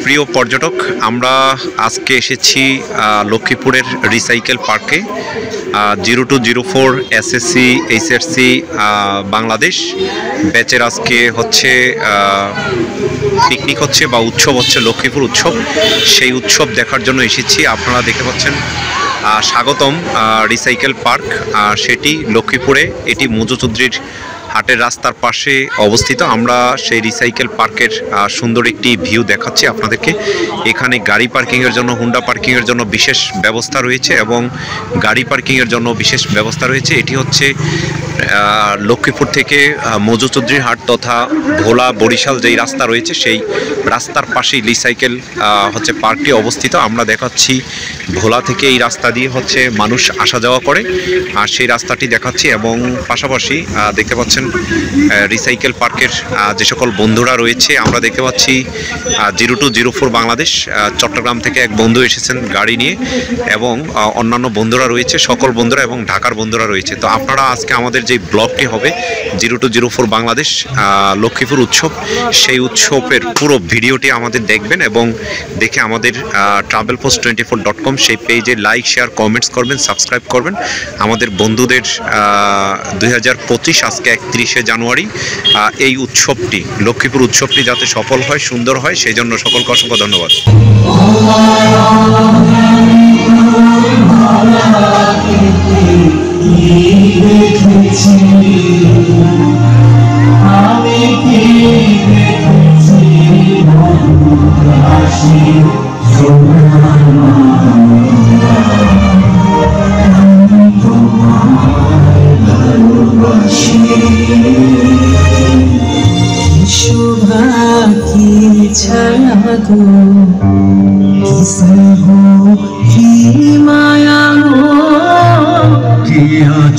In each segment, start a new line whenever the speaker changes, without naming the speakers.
প্রিয় পর্যটক, আমরা আজকে এসেছি লক্ষ্মীপুরের রিসাইকেল পার্কে। 0204 এসএসসি এইচএসসি বাংলাদেশ ব্যাচের আজকে হচ্ছে পিকনিক হচ্ছে বা উৎসব হচ্ছে, লক্ষ্মীপুর উৎসব। সেই উৎসব দেখার জন্য এসেছি। আপনারা দেখতে পাচ্ছেন স্বাগতম রিসাইকেল পার্ক, সেটি লক্ষ্মীপুরে। এটি মজুচৌধুরীর হাটের রাস্তার পাশে অবস্থিত। আমরা সেই রিসাইকেল পার্কের সুন্দর একটি ভিউ দেখাচ্ছি আপনাদেরকে। এখানে গাড়ি পার্কিংয়ের জন্য, হুন্ডা পার্কিংয়ের জন্য বিশেষ ব্যবস্থা রয়েছে এবং গাড়ি পার্কিংয়ের জন্য বিশেষ ব্যবস্থা রয়েছে। এটি হচ্ছে লক্ষ্মীপুর থেকে মজুচৌধুরীর হাট তথা ভোলা বরিশাল যেই রাস্তা রয়েছে, সেই রাস্তার পাশেই রিসাইকেল হচ্ছে পার্কটি অবস্থিত। আমরা দেখাচ্ছি ভোলা থেকে এই রাস্তা দিয়ে হচ্ছে মানুষ আসা যাওয়া করে, আর সেই রাস্তাটি দেখাচ্ছি। এবং পাশাপাশি দেখতে পাচ্ছেন রিসাইকেল পার্কের যে সকল বন্ধুরা রয়েছে, আমরা দেখতে পাচ্ছি 0204 বাংলাদেশ চট্টগ্রাম থেকে এক বন্ধু এসেছেন গাড়ি নিয়ে, এবং অন্যান্য বন্ধুরা রয়েছে, সকল বন্ধুরা এবং ঢাকার বন্ধুরা রয়েছে। তো আপনারা আজকে আমাদের যে ব্লগটি হবে 0204 বাংলাদেশ লক্ষ্মীপুর উৎসব, সেই উৎসবের পুরো ভিডিওটি আমাদের দেখবেন এবং দেখে আমাদের travelpost24.com সেই পেজে লাইক, শেয়ার, কমেন্টস করবেন, সাবস্ক্রাইব করবেন। আমাদের বন্ধুদের 2025 আজকে 31শে জানুয়ারি এই উৎসবটি, লক্ষ্মীপুর উৎসবটি যাতে সফল হয়, সুন্দর হয়, সেই জন্য সকলকে অসংখ্য ধন্যবাদ।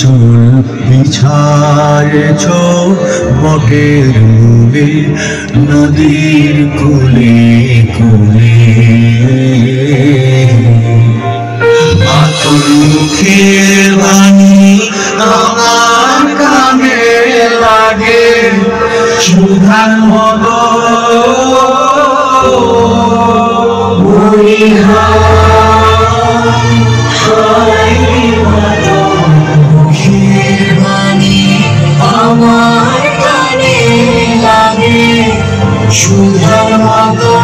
চুল বিছায়েছ বটের মূলে, নদীর কোলে কোলে, মাতুল মুখের বাণী আমার কানে লাগে সুধার মতো।
আমার কানে লাগে সুধার মতো,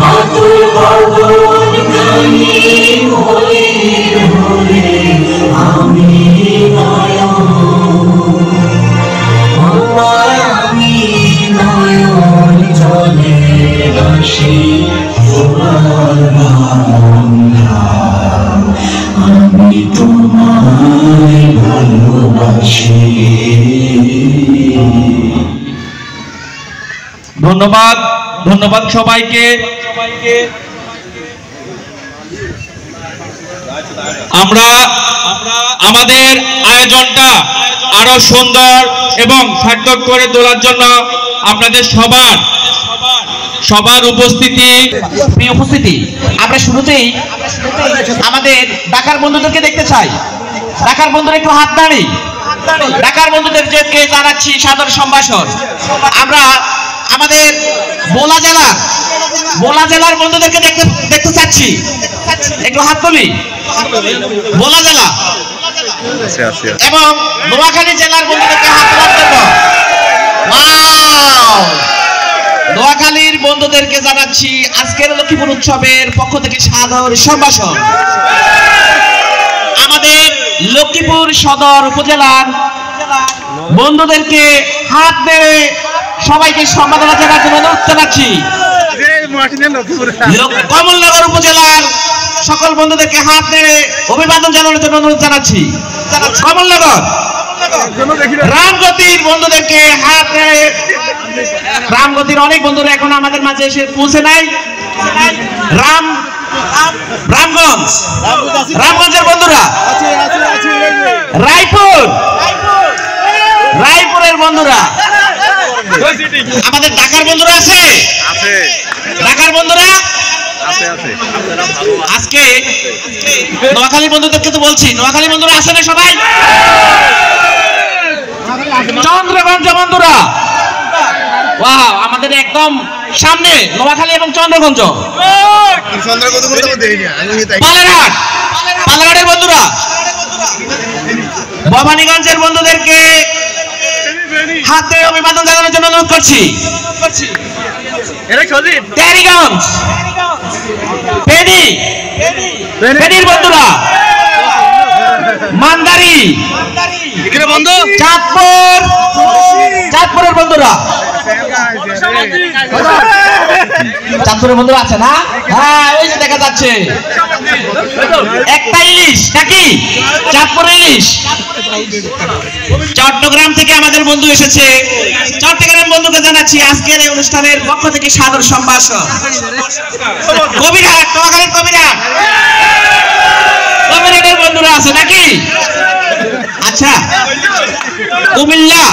মাতুল বদন গানি হলে হলে আমি আমি নয়ন জলে আসি তোমার বাংলা, আমি তোমায় ভালোবাসি।
ধন্যবাদ, ধন্যবাদ সবাইকে। আমরা আমাদের আয়োজনটা আরো সুন্দর এবং সার্থক করে তোলার জন্য আপনাদের সবার উপস্থিতি,
আমরা শুরুতেই আমাদের ঢাকার বন্ধুদেরকে দেখতে চাই। ঢাকার বন্ধুরা একটু হাত দাঁড়ি। ঢাকার বন্ধুদেরকে জানাচ্ছি সাদর সম্ভাষণ। আমরা আমাদের ভোলা জেলার বন্ধুদেরকে দেখতে চাচ্ছি, একটু হাত তুলি। ভোলা জেলা এবং নোয়াখালী জেলার বন্ধুদেরকে হাত তোলার জন্য নোয়াখালীর বন্ধুদেরকে জানাচ্ছি আজকের লক্ষ্মীপুর উৎসবের পক্ষ থেকে সাদর সম্ভাষণ। আমাদের লক্ষ্মীপুর সদর উপজেলার বন্ধুদেরকে হাত ধরে সবাইকে সম্মাননা জানার জন্য অনুরোধ জানাচ্ছি। কমলনগর উপজেলার সকল বন্ধুদেরকে হাত ধরে অভিবাদন জানানোর জন্য অনুরোধ জানাচ্ছি। কমলনগর রামগতির বন্ধুদেরকে হাত ধরে, রামগতির অনেক বন্ধুরা এখন আমাদের মাঝে এসে পৌঁছে নাই। রামগঞ্জের বন্ধুরা, রায়পুরের বন্ধুরা, আমাদের ঢাকার বন্ধুরা আছে, ঢাকার বন্ধুরা আজকে নোয়াখালী বন্ধুদেরকে তো বলছি, নোয়াখালী বন্ধুরা আছে না সবাই? চন্দ্রগঞ্জ বন্ধুরা, ওয়াও, আমাদের একদম সামনে নোয়াখালী এবং চন্দ্রগঞ্জ, পালারহাট, পালারহাটের বন্ধুরা, ভবানীগঞ্জের বন্ধুদেরকে হাতে অভিবাদন জানানোর জন্য অনুরোধ করছি। তেরিগঞ্জ, ফেনীর বন্ধুরা, মান্দারি, চাঁদপুর, চাঁদপুরের বন্ধুরা, চাঁদপুরের বন্ধুরা আছে না? হ্যাঁ, ওই যে দেখা যাচ্ছে একটা ইলিশ নাকি, চাঁদপুরের ইলিশ। চট্টগ্রাম থেকে আমাদের বন্ধু এসেছে, চট্টগ্রাম বন্ধুকে জানাচ্ছি আজকের এই অনুষ্ঠানের পক্ষ থেকে সাদর সম্ভাষণ। কবিরহাট, নোয়াখালীর কবিরহাট, কবিরহাটের বন্ধুরা আছে নাকি? আচ্ছা, কুমিল্লা,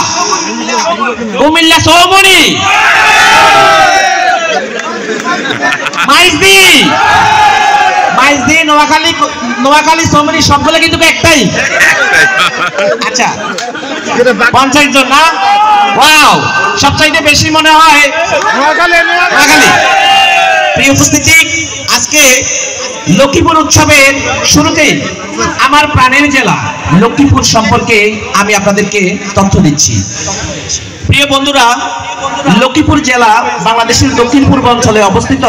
কুমিল্লা সৌমনি, মাইজদি, মাইজদি, নোয়াখালী, নোয়াখালী সৌমনি সবগুলো কিন্তু একটাই। আচ্ছা, 50 জন না? ওয়াও, সবচাইতে বেশি মনে হয় নোয়াখালী। প্রিয় উপস্থিতি, আজকে লক্ষ্মীপুর উৎসবের শুরুতেই আমার প্রাণের জেলা লক্ষ্মীপুর সম্পর্কে আমি আপনাদেরকে তথ্য দিচ্ছি। প্রিয় বন্ধুরা, লক্ষ্মীপুর জেলা বাংলাদেশের দক্ষিণ পূর্ব অঞ্চলে অবস্থিত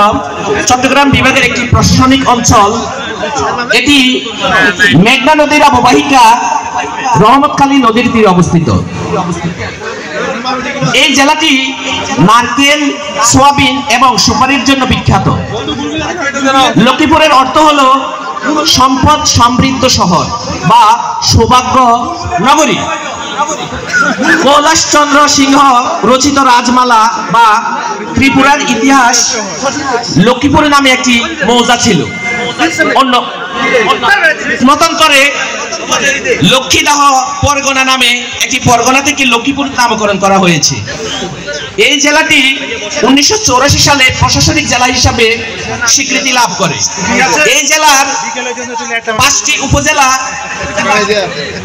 চট্টগ্রাম বিভাগের একটি প্রশাসনিক অঞ্চল। এটি মেঘনা নদীর অববাহিকা রহমতখালী নদীর তীরে অবস্থিত। এই জেলাটি নারকেল, সোয়াবিন এবং সুপারির জন্য বিখ্যাত। লক্ষ্মীপুরের অর্থ হলো সম্পদ সমৃদ্ধ শহর বা সৌভাগ্য নগরী। কৈলাসচন্দ্র সিংহ রচিত রাজমালা বা ত্রিপুরার ইতিহাস লক্ষ্মীপুর নামে একটি মৌজা ছিল। অন্য মতান্তরে লক্ষ্মীদাহ পরগনা নামে একটি পরগনা থেকে লক্ষ্মীপুর নামকরণ করা হয়েছে। এই জেলাটি 1984 সালে প্রশাসনিক জেলা হিসাবে স্বীকৃতি লাভ করে। এই জেলার 5টি উপজেলা,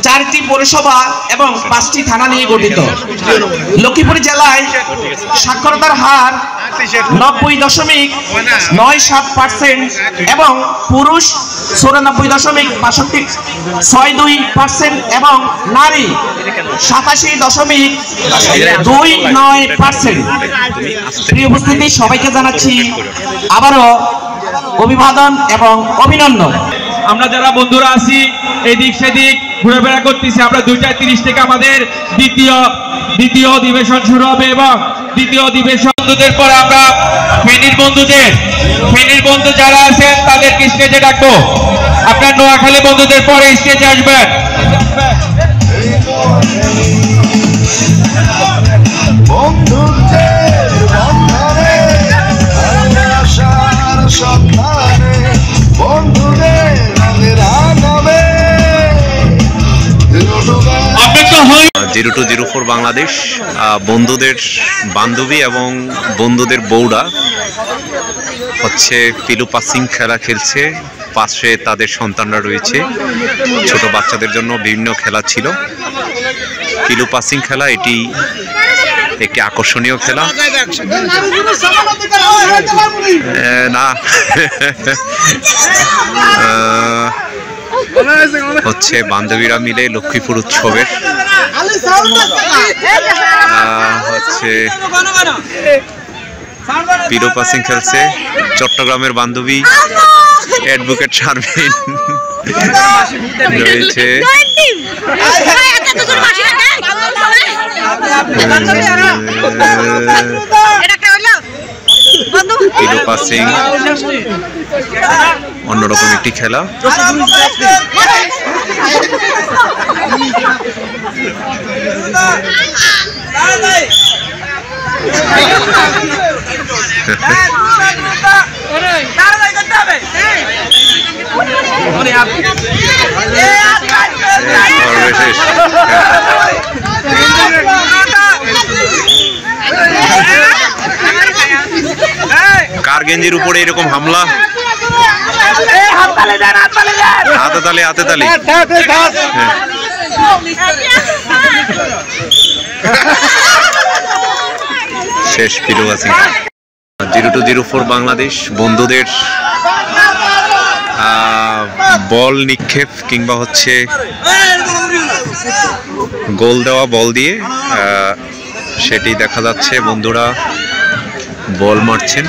4টি পৌরসভা এবং 5টি থানা নিয়ে গঠিত। লক্ষ্মীপুর জেলায় সাক্ষরতার হার 90.97% এবং পুরুষ 94.62% এবং নারী 87.29%। প্রিয় উপস্থিতি, সবাইকে জানাচ্ছি আবারও অভিবাদন এবং অভিনন্দন।
আমরা যারা বন্ধুরা আছি এদিক সেদিক ঘুরেফেরা করতেছি, আমরা 2:30 থেকে আমাদের দ্বিতীয় অধিবেশন শুরু হবে এবং দ্বিতীয় অধিবেশন বন্ধুদের পরে আমরা ফেনীর বন্ধু যারা আছেন তাদেরকে স্টেজে ডাকবো। আপনার নোয়াখালী বন্ধুদের পরে স্টেজে আসবেন।
জিরো টু 04 বাংলাদেশ বন্ধুদের বান্ধবী এবং বন্ধুদের বউরা হচ্ছে পিলু পাসিং খেলা খেলছে। পাশে তাদের সন্তানরা রয়েছে, ছোট বাচ্চাদের জন্য বিভিন্ন খেলা ছিল। পিলু পাসিং খেলা এটি একটি আকর্ষণীয় খেলা না হচ্ছে বান্ধবীরা মিলে লক্ষ্মীপুর উৎসবের হচ্ছে পিলু পাসিং খেলছে। চট্টগ্রামের বান্ধবী অ্যাডভোকেট শারমিন রয়েছে। পিলু পাসিং অন্যরকম একটি খেলা। কার গেঞ্জির উপরে এরকম হামলা? হাতে তালে শেষ ভিডিও আছে 0204 বাংলাদেশ বন্ধুদের বল নিক্ষেপ কিংবা হচ্ছে গোল দেওয়া বল দিয়ে সেটি দেখা যাচ্ছে। বন্ধুরা বল মারছেন।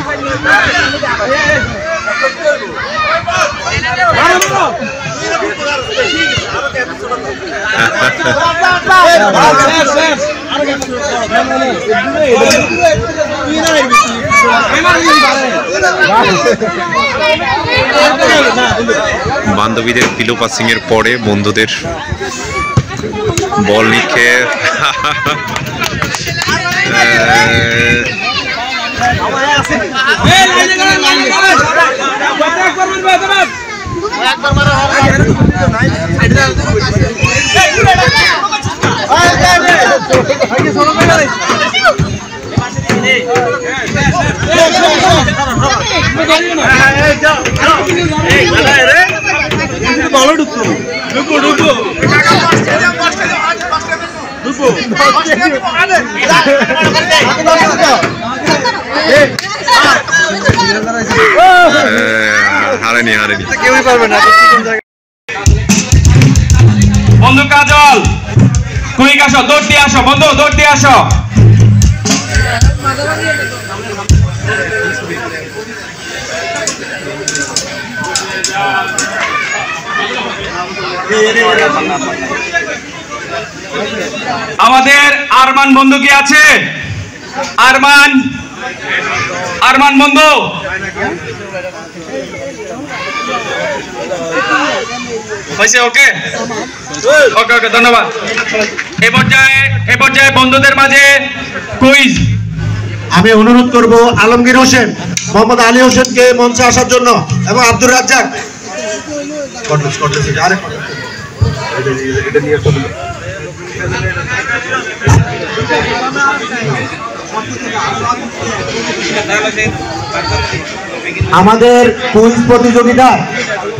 বান্ধবীদের পিলো পাসিং এর পরে বন্ধুদের বল নিক্ষেপ। হারেনি কেউই পারবে না।
বন্ধু কাজল কুইক আসো, দৌড় দিয়ে আসো বন্ধু, দৌড় দিয়ে আসো। আমাদের আরমান বন্ধু কি আছে? আরমান বন্ধু হয়েছে? ওকে ওকে ওকে, ধন্যবাদ। এ পর্যায়ে বন্ধুদের মাঝে কুইজ।
আমি অনুরোধ করব আলমগীর হোসেন, মোহাম্মদ আলী হোসেনকে মঞ্চে আসার জন্য এবং আব্দুর রাজ্জাক। আমাদের কুইজ প্রতিযোগিতা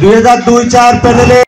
2002-04 প্যানেলে